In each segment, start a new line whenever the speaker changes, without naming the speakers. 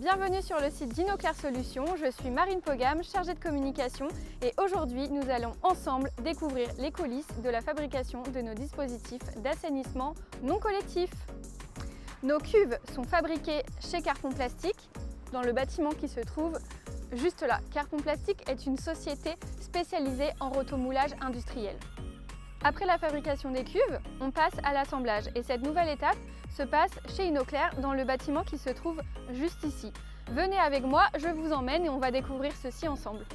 Bienvenue sur le site d'InnoClair Solutions, je suis Marine Pogam, chargée de communication et aujourd'hui nous allons ensemble découvrir les coulisses de la fabrication de nos dispositifs d'assainissement non collectif. Nos cuves sont fabriquées chez Carpon Plastique, dans le bâtiment qui se trouve juste là. Carpon Plastique est une société spécialisée en rotomoulage industriel. Après la fabrication des cuves, on passe à l'assemblage et cette nouvelle étape se passe chez InnoClair dans le bâtiment qui se trouve juste ici. Venez avec moi, je vous emmène et on va découvrir ceci ensemble.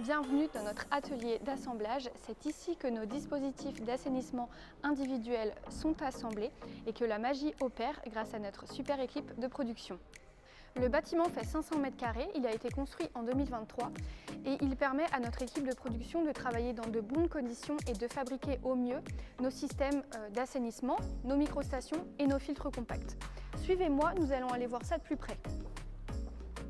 Bienvenue dans notre atelier d'assemblage. C'est ici que nos dispositifs d'assainissement individuels sont assemblés et que la magie opère grâce à notre super équipe de production. Le bâtiment fait 500 m², il a été construit en 2023 et il permet à notre équipe de production de travailler dans de bonnes conditions et de fabriquer au mieux nos systèmes d'assainissement, nos microstations et nos filtres compacts. Suivez-moi, nous allons aller voir ça de plus près.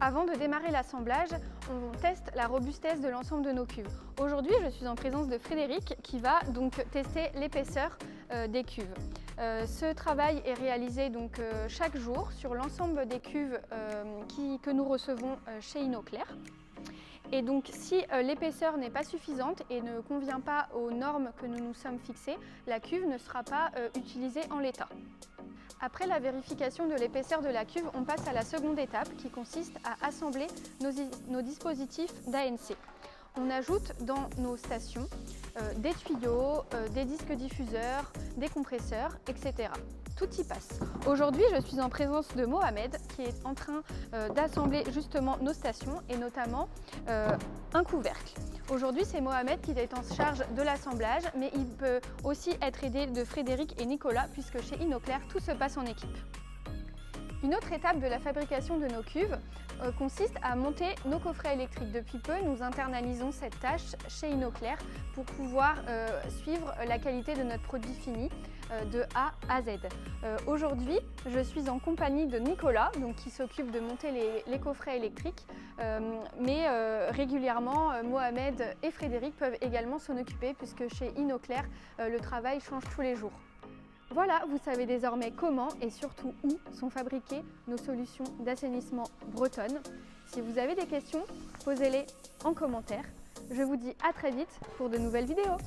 Avant de démarrer l'assemblage, on teste la robustesse de l'ensemble de nos cuves. Aujourd'hui, je suis en présence de Frédéric qui va donc tester l'épaisseur des cuves. Ce travail est réalisé donc chaque jour sur l'ensemble des cuves que nous recevons chez InnoClair. Et donc si l'épaisseur n'est pas suffisante et ne convient pas aux normes que nous nous sommes fixées, la cuve ne sera pas utilisée en l'état. Après la vérification de l'épaisseur de la cuve, on passe à la seconde étape qui consiste à assembler nos dispositifs d'ANC. On ajoute dans nos stations des tuyaux, des disques diffuseurs, des compresseurs, etc. Tout y passe. Aujourd'hui, je suis en présence de Mohamed qui est en train d'assembler justement nos stations et notamment un couvercle. Aujourd'hui, c'est Mohamed qui est en charge de l'assemblage, mais il peut aussi être aidé de Frédéric et Nicolas puisque chez InnoClair, tout se passe en équipe. Une autre étape de la fabrication de nos cuves consiste à monter nos coffrets électriques. Depuis peu, nous internalisons cette tâche chez InnoClair pour pouvoir suivre la qualité de notre produit fini de A à Z. Aujourd'hui, je suis en compagnie de Nicolas qui s'occupe de monter les coffrets électriques, mais régulièrement, Mohamed et Frédéric peuvent également s'en occuper puisque chez InnoClair, le travail change tous les jours. Voilà, vous savez désormais comment et surtout où sont fabriquées nos solutions d'assainissement bretonnes. Si vous avez des questions, posez-les en commentaire. Je vous dis à très vite pour de nouvelles vidéos.